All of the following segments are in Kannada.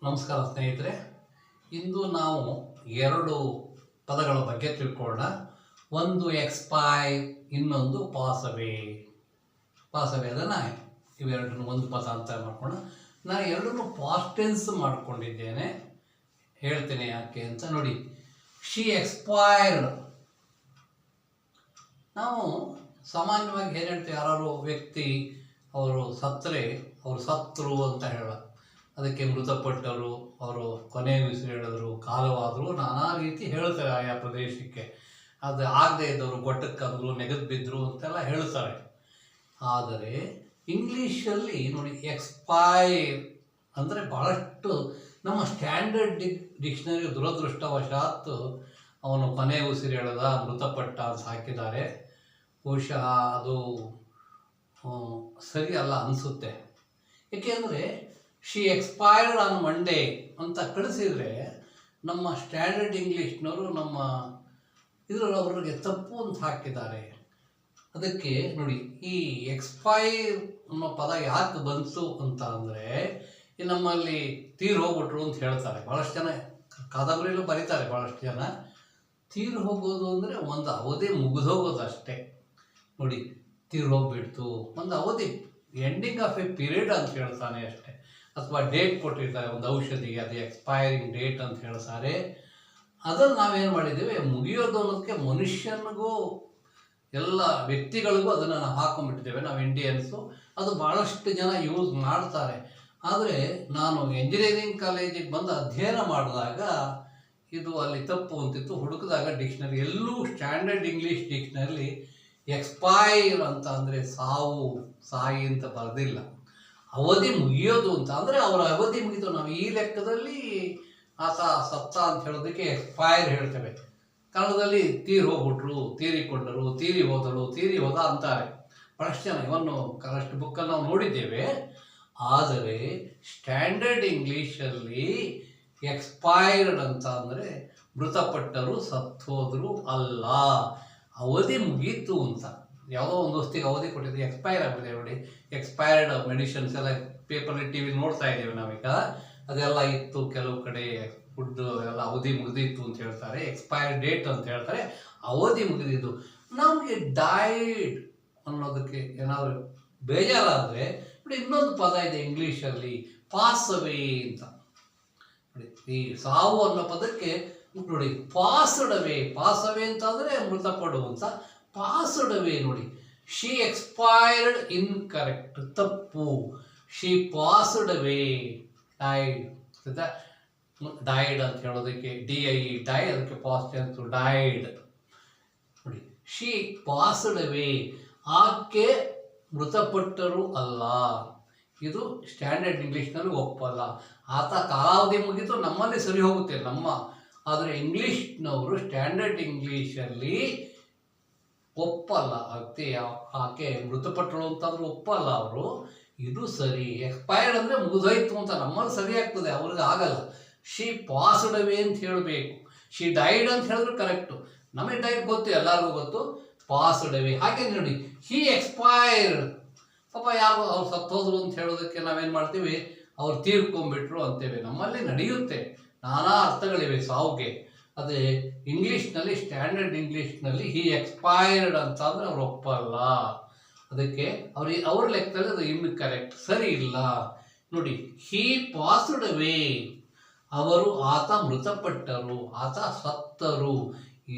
ನಮಸ್ಕಾರ ಸ್ನೇಹಿತರೆ. ಇಂದು ನಾವು ಎರಡು ಪದಗಳ ಬಗ್ಗೆ ತಿಳ್ಕೊಳ್ಳೋಣ. ಒಂದು ಎಕ್ಸ್ಪೈರ್, ಇನ್ನೊಂದು ಪಾಸವೇ. ಅದನ್ನು ಇವೆರಡನ್ನು ಒಂದು ಪದ ಅಂತ ಮಾಡ್ಕೊಂಡು ನಾನು ಎರಡನ್ನೂ ಪಾಸ್ಟ್ ಟೆನ್ಸ್ ಮಾಡ್ಕೊಂಡಿದ್ದೇನೆ. ಹೇಳ್ತೇನೆ ಯಾಕೆ ಅಂತ ನೋಡಿ. She expired. ನಾವು ಸಾಮಾನ್ಯವಾಗಿ ಏನು ಹೇಳ್ತೀವಿ, ಯಾರು ವ್ಯಕ್ತಿ ಅವರು ಸತ್ತರೆ ಅವರು ಸತ್ತರು ಅಂತ ಹೇಳೋಲ್ಲ. ಅದಕ್ಕೆ ಮೃತಪಟ್ಟರು, ಅವರು ಕೊನೆ ಉಸಿರೆಳೆದರು, ಕಾಲವಾದರು, ನಾನಾ ರೀತಿ ಹೇಳ್ತಾರೆ ಆಯಾ ಪ್ರದೇಶಕ್ಕೆ. ಅದು ಆಗದೆ ಇದ್ದವರು ಗೊಟ್ಟಕ್ಕಂದ್ರು, ನೆಗೆದು ಬಿದ್ದರು ಅಂತೆಲ್ಲ ಹೇಳ್ತಾರೆ. ಆದರೆ ಇಂಗ್ಲೀಷಲ್ಲಿ ನೋಡಿ, ಎಕ್ಸ್ಪೈರ್ ಅಂದರೆ ಭಾಳಷ್ಟು ನಮ್ಮ ಸ್ಟ್ಯಾಂಡರ್ಡ್ ಡಿಕ್ಷನರಿ ದುರದೃಷ್ಟವಶಾತ್ ಅವನು ಕೊನೆ ಉಸಿರೆಳೆದ, ಮೃತಪಟ್ಟ ಅಂತ ಹಾಕಿದ್ದಾರೆ. ಬಹುಶಃ ಅದು ಸರಿ ಅಲ್ಲ ಅನಿಸುತ್ತೆ. ಏಕೆಂದರೆ ಶಿ ಎಕ್ಸ್ಪೈರ್ಡ್ ಆನ್ ಮಂಡೇ ಅಂತ ಕಳಿಸಿದರೆ ನಮ್ಮ ಸ್ಟ್ಯಾಂಡರ್ಡ್ ಇಂಗ್ಲೀಷ್ನವರು ನಮ್ಮ ಇದರಲ್ಲಿ ಅವರಿಗೆ ತಪ್ಪು ಅಂತ ಹಾಕಿದ್ದಾರೆ. ಅದಕ್ಕೆ ನೋಡಿ, ಈ ಎಕ್ಸ್ಪೈರ್ ಅನ್ನೋ ಪದ ಯಾಕೆ ಬಂತು ಅಂತ ಅಂದರೆ, ನಮ್ಮಲ್ಲಿ ತೀರು ಹೋಗ್ಬಿಟ್ರು ಅಂತ ಹೇಳ್ತಾರೆ. ಭಾಳಷ್ಟು ಜನ ಕಾದಂಬರಿಯಲ್ಲೂ ಬರೀತಾರೆ. ಭಾಳಷ್ಟು ಜನ ತೀರು ಹೋಗೋದು ಅಂದರೆ ಒಂದು ಅವಧಿ ಮುಗಿದೋಗೋದು ಅಷ್ಟೇ. ನೋಡಿ, ತೀರು ಹೋಗ್ಬಿಡ್ತು, ಒಂದು ಅವಧಿ, ಎಂಡಿಂಗ್ ಆಫ್ ಎ ಪೀರಿಯಡ್ ಅಂತ ಹೇಳ್ತಾನೆ ಅಷ್ಟೇ. ಅಥವಾ ಡೇಟ್ ಕೊಟ್ಟಿರ್ತಾರೆ ಒಂದು ಔಷಧಿಗೆ, ಅದು ಎಕ್ಸ್ಪೈರಿಂಗ್ ಡೇಟ್ ಅಂತ ಹೇಳ್ತಾರೆ. ಅದನ್ನು ನಾವೇನು ಮಾಡಿದ್ದೀವಿ, ಮುಗಿಯೋದು ಅನ್ನೋದಕ್ಕೆ ಮನುಷ್ಯನಿಗೂ ಎಲ್ಲ ವ್ಯಕ್ತಿಗಳಿಗೂ ಅದನ್ನು ನಾವು ಹಾಕೊಂಡ್ಬಿಟ್ಟಿದ್ದೇವೆ ನಾವು ಇಂಡಿಯನ್ಸು. ಅದು ಭಾಳಷ್ಟು ಜನ ಯೂಸ್ ಮಾಡ್ತಾರೆ. ಆದರೆ ನಾನು ಎಂಜಿನಿಯರಿಂಗ್ ಕಾಲೇಜಿಗೆ ಬಂದು ಅಧ್ಯಯನ ಮಾಡಿದಾಗ ಇದು ಅಲ್ಲಿ ತಪ್ಪು ಅಂತಿತ್ತು. ಹುಡುಕಿದಾಗ ಡಿಕ್ಷನರಿ ಎಲ್ಲೂ ಸ್ಟ್ಯಾಂಡರ್ಡ್ ಇಂಗ್ಲೀಷ್ ಡಿಕ್ಷನರಿ ಎಕ್ಸ್ಪೈರ್ ಅಂತ ಅಂದರೆ ಸಾವು, ಸಾಯಿ ಅಂತ ಬರೆದಿಲ್ಲ. ಅವಧಿ ಮುಗಿಯೋದು ಅಂತ ಅಂದರೆ ಅವರ ಅವಧಿ ಮುಗಿತು. ನಾವು ಈ ಲೆಕ್ಕದಲ್ಲಿ ಆತ ಸತ್ತ ಅಂತ ಹೇಳೋದಕ್ಕೆ ಎಕ್ಸ್ಪೈರ್ ಹೇಳ್ತೇವೆ. ಕನ್ನಡದಲ್ಲಿ ತೀರಿ ಹೋಗ್ಬಿಟ್ರು, ತೀರಿಕೊಂಡರು, ತೀರಿ ಹೋದಳು, ತೀರಿ ಹೋದ ಅಂತಾರೆ ಭಾಳಷ್ಟು ಜನ. ಇವನ್ನು ಕರೆಕ್ಟ್ ಬುಕ್ಕಲ್ಲಿ ನಾವು ನೋಡಿದ್ದೇವೆ. ಆದರೆ ಸ್ಟ್ಯಾಂಡರ್ಡ್ ಇಂಗ್ಲೀಷಲ್ಲಿ ಎಕ್ಸ್ಪೈರ್ಡ್ ಅಂತ ಅಂದರೆ ಮೃತಪಟ್ಟರು, ಸತ್ತೋದ್ರು ಅಲ್ಲ, ಅವಧಿ ಮುಗೀತು ಅಂತ. ಯಾವುದೋ ಒಂದು ವಸ್ತಿಗೆ ಅವಧಿ ಕೊಟ್ಟಿದ್ದು ಎಕ್ಸ್ಪೈರ್ ಆಗಿದೆ. ನೋಡಿ, ಎಕ್ಸ್ಪೈರ್ಡ್ ಮೆಡಿಸಿನ್ಸ್ ಎಲ್ಲ ಪೇಪರಲ್ಲಿ ಟಿ ವಿ ನೋಡ್ತಾ ಇದ್ದೀವಿ ನಾವೀಗ. ಅದೆಲ್ಲ ಇತ್ತು, ಕೆಲವು ಕಡೆ ಫುಡ್ ಎಲ್ಲ ಅವಧಿ ಮುಗಿದಿತ್ತು ಅಂತ ಹೇಳ್ತಾರೆ. ಎಕ್ಸ್ಪೈರ್ ಡೇಟ್ ಅಂತ ಹೇಳ್ತಾರೆ, ಅವಧಿ ಮುಗಿದಿದ್ದು. ನಮಗೆ ಡೈಡ್ ಅನ್ನೋದಕ್ಕೆ ಏನಾದರೂ ಬೇಜಾರಾದರೆ ನೋಡಿ, ಇನ್ನೊಂದು ಪದ ಇದೆ ಇಂಗ್ಲೀಷಲ್ಲಿ, ಪಾಸವೇ ಅಂತ. ನೋಡಿ, ಈ ಸಾವು ಅನ್ನೋ ಪದಕ್ಕೆ ನೋಡಿ ಪಾಸಡವೇ. ಪಾಸವೇ ಅಂತ ಅಂದರೆ ಮೃತಪಡುವಂತ. ಪಾಸಡವೇ ನೋಡಿ, ಶಿ ಎಕ್ಸ್ಪೈರ್ಡ್ ಇನ್ಕರೆಕ್ಟ್, ತಪ್ಪು. She passed away, died. ಡೈಡ್ ಅಂತ ಹೇಳೋದಕ್ಕೆ DIE, ಡೈ, ಅದಕ್ಕೆ ಪಾಸ್ಟ್ ಟೆನ್ಸ್ ಡೈಡ್. ನೋಡಿ, ಶಿ ಪಾಸಡವೇ, ಆಕೆ ಮೃತಪಟ್ಟರು ಅಲ್ಲ. ಇದು ಸ್ಟ್ಯಾಂಡರ್ಡ್ ಇಂಗ್ಲೀಷ್ನಲ್ಲಿ ಒಪ್ಪಲ್ಲ. ಆತ ಕಾಲಾವಧಿ ಮುಗಿತು, ನಮ್ಮಲ್ಲಿ ಸರಿ ಹೋಗುತ್ತೆ ನಮ್ಮ. ಆದರೆ ಇಂಗ್ಲೀಷ್ನವರು ಸ್ಟ್ಯಾಂಡರ್ಡ್ ಇಂಗ್ಲೀಷಲ್ಲಿ ಒಪ್ಪಲ್ಲ. ಆಕೆ ಮೃತಪಟ್ಟಳು ಅಂತಂದ್ರೆ ಒಪ್ಪಲ್ಲ ಅವರು. ಇದು ಸರಿ. ಎಕ್ಸ್ಪೈರ್ಡ್ ಅಂದರೆ ಮುಗಿದೋಯ್ತು ಅಂತ ನಮ್ಮಲ್ಲಿ ಸರಿ ಆಗ್ತದೆ, ಅವ್ರಿಗೆ ಆಗಲ್ಲ. ಶಿ ಪಾಸ್ಡ್ ಅವೇ ಅಂತ ಹೇಳಬೇಕು. ಶಿ ಡೈಡ್ ಅಂತ ಹೇಳಿದ್ರು ಕರೆಕ್ಟು. ನಮಗೆ ಡೈಡ್ ಗೊತ್ತು, ಎಲ್ಲರಿಗೂ ಗೊತ್ತು. ಪಾಸ್ಡ್ ಅವೇ. ಹಾಗೆ ನೋಡಿ, ಹಿ ಎಕ್ಸ್ಪೈರ್ಡ್. ಪಾಪ ಯಾರು ಅವ್ರು ಸತ್ತೋದ್ರು ಅಂತ ಹೇಳೋದಕ್ಕೆ ನಾವೇನು ಮಾಡ್ತೀವಿ, ಅವ್ರು ತೀರ್ಕೊಂಡ್ಬಿಟ್ರು ಅಂತೇವೆ. ನಮ್ಮಲ್ಲಿ ನಡೆಯುತ್ತೆ, ನಾನಾ ಅರ್ಥಗಳಿವೆ ಸಾವುಗೆ. ಅದೇ ಇಂಗ್ಲೀಷ್ನಲ್ಲಿ, ಸ್ಟ್ಯಾಂಡರ್ಡ್ ಇಂಗ್ಲೀಷ್ನಲ್ಲಿ ಹಿ ಎಕ್ಸ್ಪೈರ್ಡ್ ಅಂತ ಅಂದರೆ ಅವ್ರು ಒಪ್ಪಲ್ಲ. ಅದಕ್ಕೆ ಅವ್ರ ಲೆಕ್ಕದಲ್ಲಿ ಅದು ಇನ್ಕರೆಕ್ಟ್, ಸರಿ ಇಲ್ಲ. ನೋಡಿ, ಹಿ ಪಾಸ್ಡ್ ಅವೇ, ಅವರು, ಆತ ಮೃತಪಟ್ಟರು, ಆತ ಸತ್ತರು.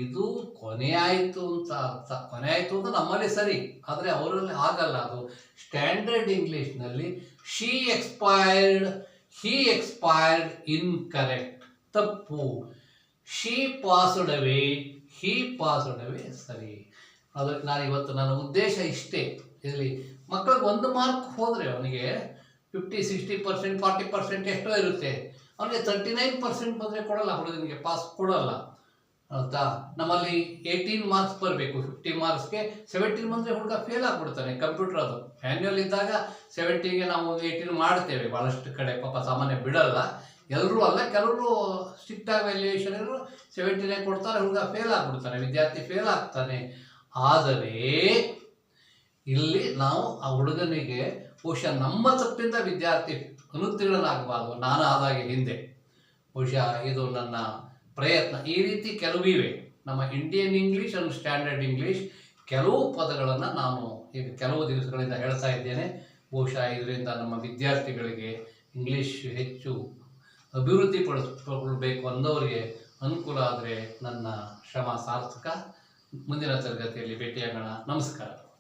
ಇದು ಕೊನೆಯಾಯಿತು ಅಂತ ಅರ್ಥ. ಕೊನೆಯಾಯಿತು ಅಂತ ನಮ್ಮಲ್ಲಿ ಸರಿ, ಆದರೆ ಅವರಲ್ಲಿ ಆಗಲ್ಲ. ಅದು ಸ್ಟ್ಯಾಂಡರ್ಡ್ ಇಂಗ್ಲೀಷ್ನಲ್ಲಿ she expired, he expired, incorrect, ತಪ್ಪು. She passed away, he passed away ಸರಿ. ಅದಕ್ಕೆ ನಾನು ಇವತ್ತು ನನ್ನ ಉದ್ದೇಶ ಇಷ್ಟೇ. ಇದರಲ್ಲಿ ಮಕ್ಕಳಿಗೆ 1 ಮಾರ್ಕ್ ಹೋದರೆ ಅವನಿಗೆ 50-60%, 40% ಎಷ್ಟೋ ಇರುತ್ತೆ. ಅವನಿಗೆ 39% ಬಂದರೆ ಕೊಡಲ್ಲ, ಹುಡುಗನಿಗೆ ಪಾಸ್ ಕೊಡಲ್ಲ ಅಂತ. ನಮ್ಮಲ್ಲಿ 18 ಮಾರ್ಕ್ಸ್ ಬರಬೇಕು 50 ಮಾರ್ಕ್ಸ್ಗೆ. 17 ಬಂದರೆ ಹುಡುಗ ಫೇಲ್ ಆಗಿಬಿಡ್ತಾನೆ. ಕಂಪ್ಯೂಟರ್ ಅದು ಮ್ಯಾನ್ಯುವಲ್ ಇದ್ದಾಗ 70ಗೆ ನಾವು 18 ಮಾಡ್ತೇವೆ ಭಾಳಷ್ಟು ಕಡೆ. ಪಾಪ ಸಾಮಾನ್ಯ ಬಿಡಲ್ಲ, ಎಲ್ಲರೂ ಅಲ್ಲ, ಕೆಲವರು ಸ್ಟ್ರಿಕ್ಟ್ ಆಗಿ ವ್ಯಾಲ್ಯೂಯೇಷನ್ ಇವರು 70 ಕೊಡ್ತಾರೆ, ಹುಡುಗ ಫೇಲ್ ಆಗಿಬಿಡ್ತಾನೆ, ವಿದ್ಯಾರ್ಥಿ ಫೇಲ್ ಆಗ್ತಾನೆ. ಆದರೆ ಇಲ್ಲಿ ನಾವು ಆ ಹುಡುಗನಿಗೆ ಬಹುಶಃ ನಮ್ಮ ತಪ್ಪಿಂದ ವಿದ್ಯಾರ್ಥಿ ಅನುತ್ತೀರ್ಣನಾಗಬಾರ್ದು, ನಾನು ಆದಾಗೆ ಹಿಂದೆ ಬಹುಶಃ ಇದು ನನ್ನ ಪ್ರಯತ್ನ. ಈ ರೀತಿ ಕೆಲವು ಇವೆ ನಮ್ಮ Indian English and standard English. ಕೆಲವು ಪದಗಳನ್ನು ನಾನು ಈಗ ಕೆಲವು ದಿವಸಗಳಿಂದ ಹೇಳ್ತಾ ಇದ್ದೇನೆ. ಬಹುಶಃ ಇದರಿಂದ ನಮ್ಮ ವಿದ್ಯಾರ್ಥಿಗಳಿಗೆ ಇಂಗ್ಲೀಷ್ ಹೆಚ್ಚು ಅಭಿವೃದ್ಧಿಪಡಿಸ್ಕೊಳ್ಬೇಕು ಅಂದವರಿಗೆ ಅನುಕೂಲ ಆದರೆ ನನ್ನ ಶ್ರಮ ಸಾರ್ಥಕ. ಮುಂದಿನ ತರಗತಿಯಲ್ಲಿ ಭೇಟಿಯಾಗೋಣ. ನಮಸ್ಕಾರ.